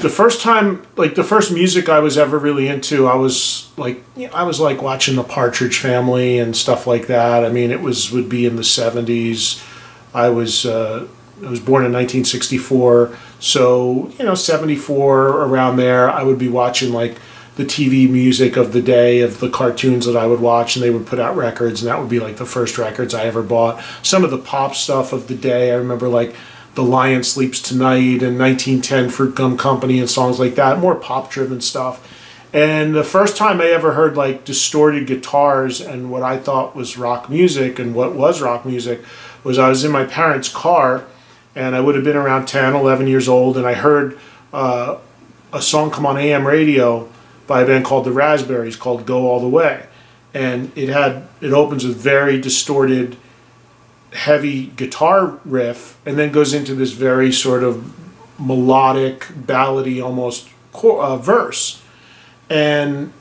the first time, like the first music I was ever really into, I was like watching the Partridge Family and stuff like that. I mean, would be in the 70s. I was born in 1964, so 74 around there. I would be watching like the TV music of the day of the cartoons that I would watch, and they would put out records, and that would be like the first records I ever bought. Some of the pop stuff of the day, I remember like The Lion Sleeps Tonight and 1910 Fruit Gum Company and songs like that, more pop-driven stuff. And the first time I ever heard like distorted guitars and what I thought was rock music and what was rock music was I was in my parents' car, and I would have been around 10, 11 years old, and I heard a song come on AM radio by a band called the Raspberries called Go All the Way. And it opens with very distorted, heavy guitar riff, and then goes into this very sort of melodic, ballady almost verse. And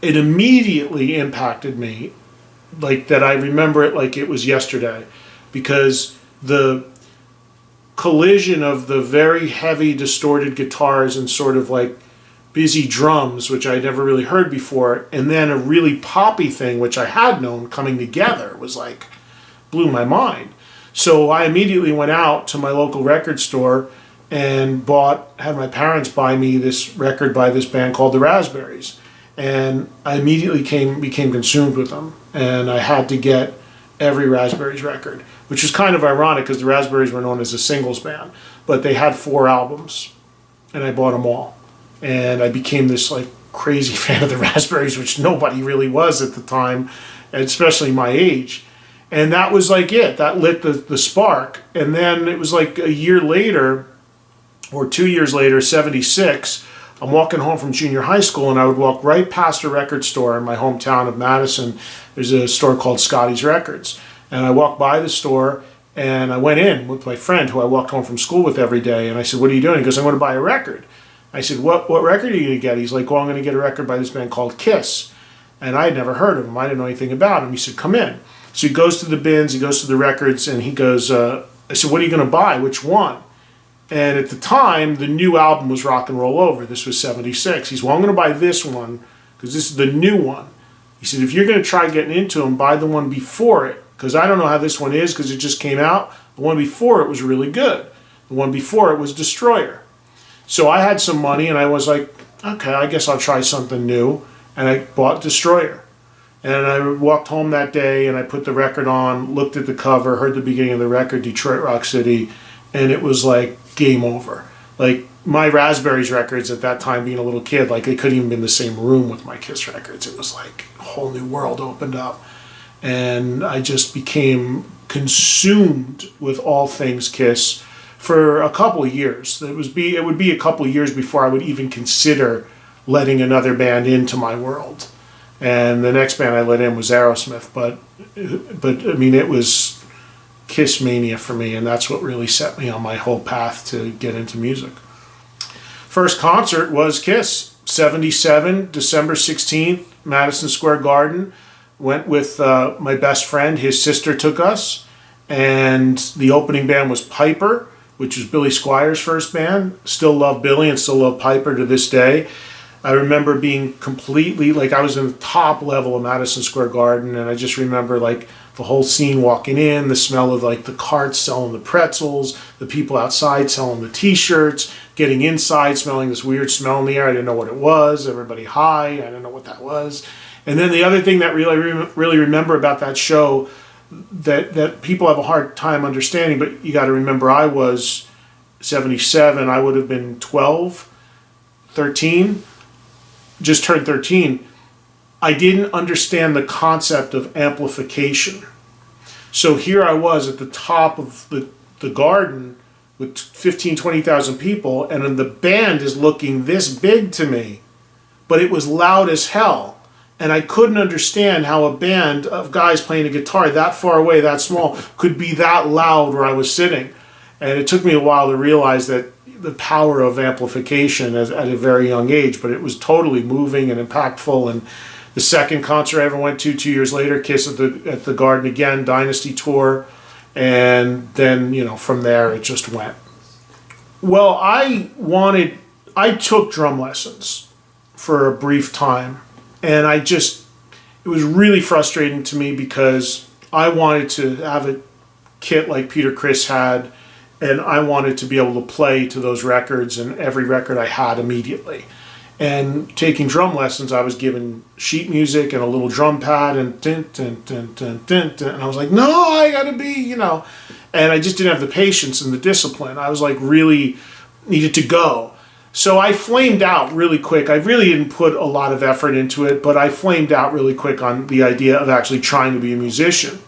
it immediately impacted me, like that I remember it like it was yesterday, because the collision of the very heavy distorted guitars and sort of like busy drums, which I'd never really heard before, and then a really poppy thing, which I had known, coming together was like, blew my mind. So I immediately went out to my local record store and had my parents buy me this record by this band called the Raspberries. And I immediately became consumed with them. And I had to get every Raspberries record, which is kind of ironic because the Raspberries were known as a singles band. But they had 4 albums, and I bought them all. And I became this like crazy fan of the Raspberries, which nobody really was at the time, especially my age. And that was like it. That lit the spark. And then it was like a year later, or 2 years later, 76, I'm walking home from junior high school, and I would walk right past a record store in my hometown of Madison. There's a store called Scotty's Records. And I walked by the store, and I went in with my friend who I walked home from school with every day. And I said, "What are you doing?" He goes, "I'm going to buy a record." I said, what record are you going to get? He's like, "Well, I'm going to get a record by this band called Kiss." And I had never heard of him. I didn't know anything about him. He said, "Come in." So he goes to the bins, he goes to the records, and he goes, I said, "What are you going to buy? Which one?" And at the time, the new album was Rock and Roll Over. This was 76. He said, "Well, I'm going to buy this one because this is the new one." He said, "If you're going to try getting into them, buy the one before it, because I don't know how this one is because it just came out. The one before it was really good. The one before it was Destroyer." So I had some money, and I was like, okay, I guess I'll try something new. And I bought Destroyer. And I walked home that day, and I put the record on, looked at the cover, heard the beginning of the record, Detroit Rock City, and it was like game over. Like my Raspberries records at that time, being a little kid, like they couldn't even be in the same room with my Kiss records. It was like a whole new world opened up. And I just became consumed with all things Kiss for a couple of years. It would be a couple of years before I would even consider letting another band into my world. And the next band I let in was Aerosmith, but I mean, it was Kiss mania for me, and that's what really set me on my whole path to get into music. First concert was Kiss, 77, December 16th, Madison Square Garden. Went with my best friend. His sister took us, and the opening band was Piper, which was Billy Squier's first band. Still love Billy and still love Piper to this day. I remember being completely, like I was in the top level of Madison Square Garden, and I just remember like the whole scene walking in, the smell of like the carts selling the pretzels, the people outside selling the t-shirts, getting inside, smelling this weird smell in the air. I didn't know what it was. Everybody high. I didn't know what that was. And then the other thing that really remember about that show that people have a hard time understanding, but you got to remember I was 77, I would have been 12, 13, just turned 13. I didn't understand the concept of amplification. So here I was at the top of the garden with 15, 20,000 people, and then the band is looking this big to me, but it was loud as hell. And I couldn't understand how a band of guys playing a guitar that far away, that small, could be that loud where I was sitting. And it took me a while to realize that the power of amplification at a very young age, but it was totally moving and impactful. And the second concert I ever went to 2 years later, Kiss at the Garden again, Dynasty Tour. And then, from there it just went. Well, I I took drum lessons for a brief time, and it was really frustrating to me because I wanted to have a kit like Peter Criss had, and I wanted to be able to play to those records and every record I had immediately. And taking drum lessons, I was given sheet music and a little drum pad and dun, dun, dun, dun, dun, dun, and I was like, no, I gotta be, and I just didn't have the patience and the discipline. I was like really needed to go. So I flamed out really quick. I really didn't put a lot of effort into it, but I flamed out really quick on the idea of actually trying to be a musician.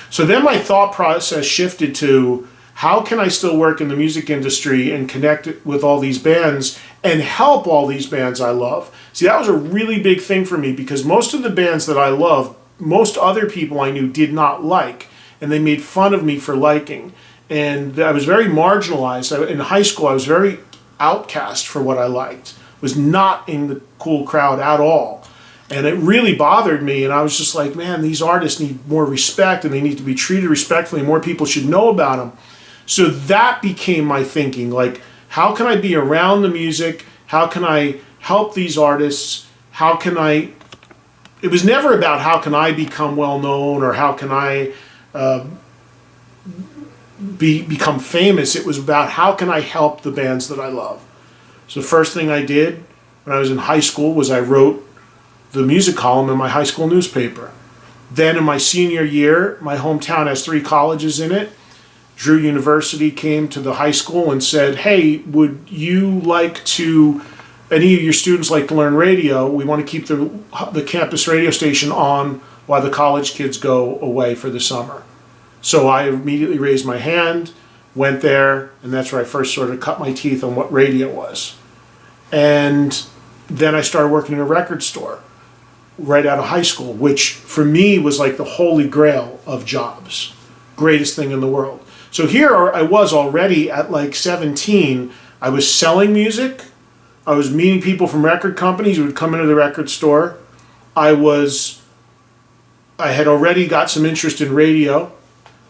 So then my thought process shifted to, how can I still work in the music industry and connect with all these bands and help all these bands I love? See, that was a really big thing for me because most of the bands that I love, most other people I knew did not like, and they made fun of me for liking. And I was very marginalized. In high school, I was very outcast for what I liked. Was not in the cool crowd at all. And it really bothered me, and I was just like, man, these artists need more respect and they need to be treated respectfully, and more people should know about them. So that became my thinking, like, how can I be around the music? How can I help these artists? It was never about how can I become well known or how can I become famous. It was about how can I help the bands that I love. So the first thing I did when I was in high school was I wrote the music column in my high school newspaper. Then in my senior year, my hometown has 3 colleges in it. Drew University came to the high school and said, hey, would you like to, any of your students like to learn radio? We want to keep the campus radio station on while the college kids go away for the summer. So I immediately raised my hand, went there, and that's where I first sort of cut my teeth on what radio was. And then I started working in a record store right out of high school, which for me was like the holy grail of jobs. Greatest thing in the world. So here I was already at like 17. I was selling music. I was meeting people from record companies who would come into the record store. I had already got some interest in radio.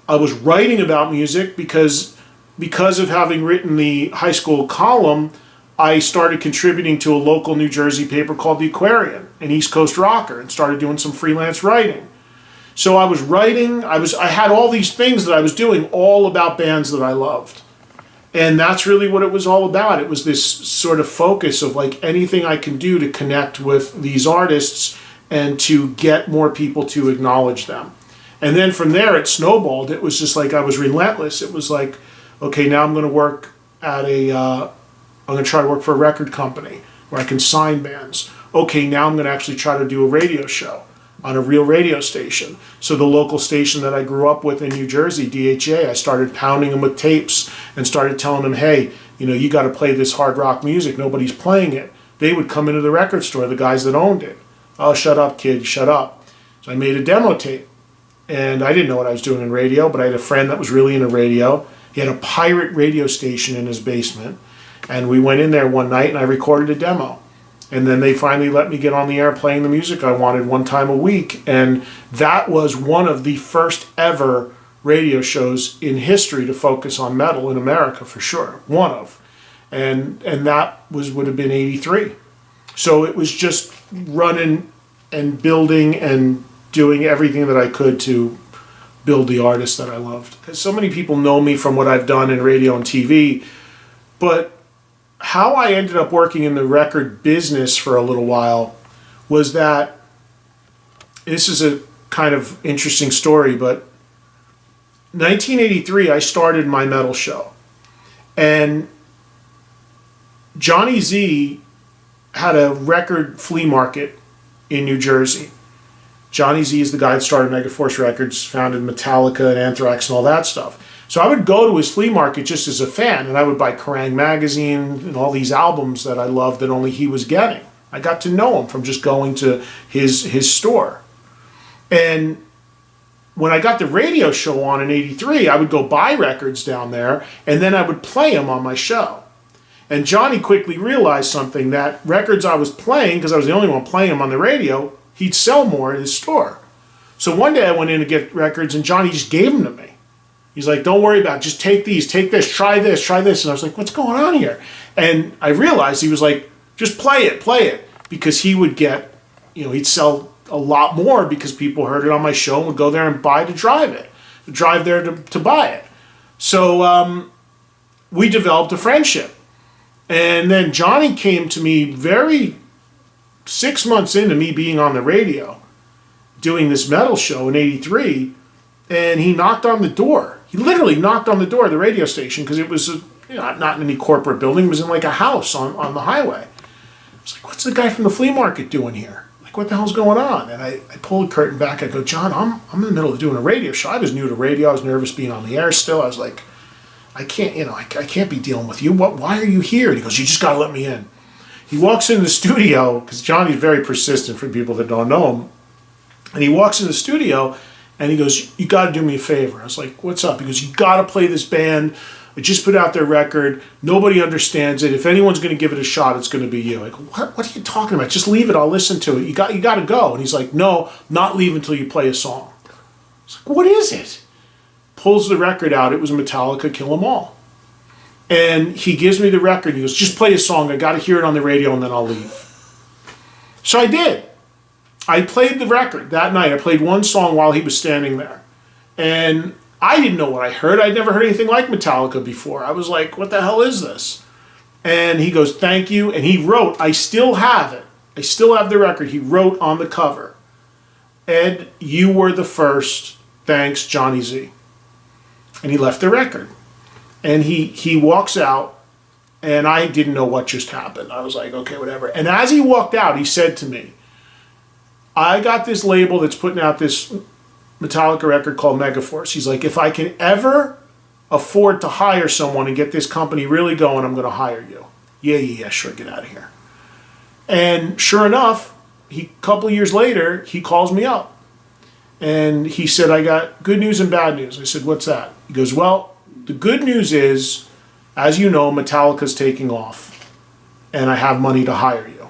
I was writing about music because of having written the high school column, I started contributing to a local New Jersey paper called The Aquarian, an East Coast rocker, and started doing some freelance writing. So I was writing, I had all these things that I was doing all about bands that I loved. And that's really what it was all about. It was this sort of focus of like anything I can do to connect with these artists and to get more people to acknowledge them. And then from there it snowballed. It was just like I was relentless. It was like, okay, now I'm going to work at I'm going to try to work for a record company where I can sign bands. Okay, now I'm going to actually try to do a radio show on a real radio station. So the local station that I grew up with in New Jersey, DHA, I started pounding them with tapes and started telling them, hey, you got to play this hard rock music. Nobody's playing it. They would come into the record store, the guys that owned it. Oh, shut up, kid, shut up. So I made a demo tape. And I didn't know what I was doing in radio, but I had a friend that was really into radio. He had a pirate radio station in his basement. And we went in there one night and I recorded a demo. And then they finally let me get on the air playing the music I wanted one time a week. And that was one of the first ever radio shows in history to focus on metal in America, for sure. One of. And that would have been 83. So it was just running and building and doing everything that I could to build the artists that I loved. Because so many people know me from what I've done in radio and TV, but how I ended up working in the record business for a little while was that, this is a kind of interesting story, but 1983 I started my metal show. And Johnny Z had a record flea market in New Jersey. Johnny Z is the guy that started Megaforce Records, founded Metallica and Anthrax and all that stuff. So I would go to his flea market just as a fan, and I would buy Kerrang! Magazine and all these albums that I loved that only he was getting. I got to know him from just going to his store. And when I got the radio show on in 83, I would go buy records down there, and then I would play them on my show. And Johnny quickly realized something, that records I was playing, because I was the only one playing them on the radio, he'd sell more at his store. So one day I went in to get records, and Johnny just gave them to me. He's like, don't worry about it. Just take these, take this, try this, try this. And I was like, what's going on here? And I realized he was like, just play it. Because he would get, he'd sell a lot more because people heard it on my show and would go there and buy to drive there to buy it. So we developed a friendship. And then Johnny came to me 6 months into me being on the radio, doing this metal show in '83, and he knocked on the door. He literally knocked on the door of the radio station because it was not in any corporate building. It was in like a house on the highway. I was like, what's the guy from the flea market doing here? Like, what the hell's going on? And I pulled the curtain back. I go, John, I'm in the middle of doing a radio show. I was new to radio. I was nervous being on the air still. I was like, I can't be dealing with you. Why are you here? And he goes, you just got to let me in. He walks into the studio, because Johnny's very persistent for people that don't know him. And he walks in the studio, and he goes, you got to do me a favor. I was like, what's up? He goes, you got to play this band. I just put out their record. Nobody understands it. If anyone's going to give it a shot, it's going to be you. Like, what are you talking about? Just leave it. I'll listen to it. You got to go. And he's like, no, not leave until you play a song. I was like, what is it? Pulls the record out. It was Metallica, Kill 'Em All. And he gives me the record. He goes, just play a song. I got to hear it on the radio and then I'll leave. So I did. I played the record that night. I played one song while he was standing there. And I didn't know what I heard. I'd never heard anything like Metallica before. I was like, what the hell is this? And he goes, thank you. And he wrote, I still have it. I still have the record. He wrote on the cover, Ed, you were the first. Thanks, Johnny Z. And he left the record. And he walks out, and I didn't know what just happened. I was like, okay, whatever. And as he walked out, he said to me, I got this label that's putting out this Metallica record called Megaforce. He's like, if I can ever afford to hire someone and get this company really going, I'm going to hire you. Yeah, sure, get out of here. And sure enough, a couple of years later, he calls me up. And he said, I got good news and bad news. I said, what's that? He goes, well, the good news is, as you know, Metallica's taking off. And I have money to hire you.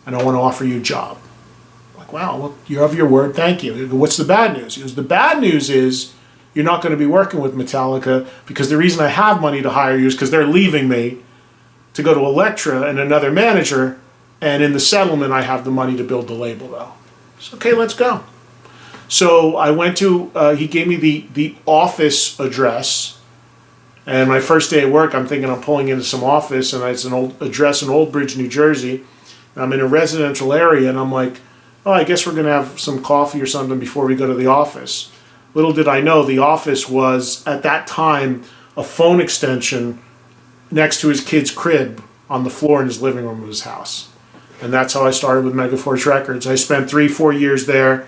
And I want to offer you a job. I'm like, wow, well, you have your word, thank you. He goes, what's the bad news? He goes, the bad news is you're not going to be working with Metallica because the reason I have money to hire you is because they're leaving me to go to Elektra and another manager. And in the settlement, I have the money to build the label, though. So, okay, let's go. So I went to, he gave me the office address. And my first day at work, I'm thinking I'm pulling into some office, and it's an old address in Old Bridge, New Jersey. And I'm in a residential area, and I'm like, oh, I guess we're going to have some coffee or something before we go to the office. Little did I know, the office was, at that time, a phone extension next to his kid's crib on the floor in his living room of his house. And that's how I started with Megaforce Records. I spent 3-4 years there,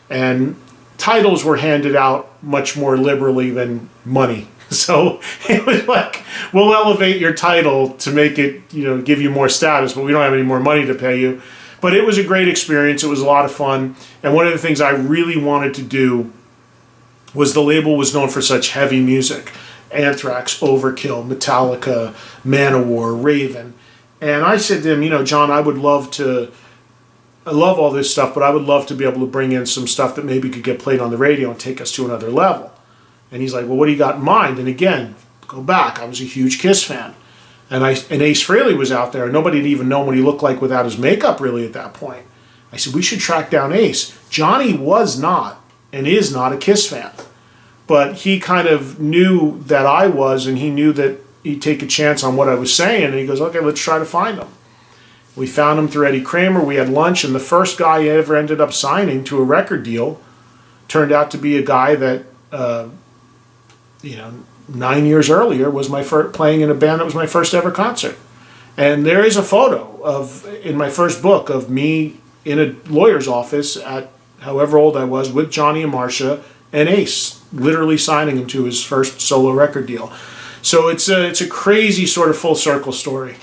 and titles were handed out much more liberally than money. So it was like, we'll elevate your title to make it, give you more status, but we don't have any more money to pay you. But it was a great experience. It was a lot of fun. And one of the things I really wanted to do was the label was known for such heavy music. Anthrax, Overkill, Metallica, Manowar, Raven. And I said to him, John, I love all this stuff, but I would love to be able to bring in some stuff that maybe could get played on the radio and take us to another level. And he's like, well, what do you got in mind? And again, go back, I was a huge Kiss fan. And Ace Frehley was out there, and nobody had even known what he looked like without his makeup really at that point. I said, we should track down Ace. Johnny was not and is not a Kiss fan. But he kind of knew that I was, and he knew that he'd take a chance on what I was saying. And he goes, okay, let's try to find him. We found him through Eddie Kramer. We had lunch, and the first guy he ever ended up signing to a record deal turned out to be a guy that 9 years earlier was playing in a band that was my first ever concert. And there is a photo in my first book of me in a lawyer's office at however old I was with Johnny and Marcia and Ace, literally signing him to his first solo record deal. So it's a crazy sort of full circle story.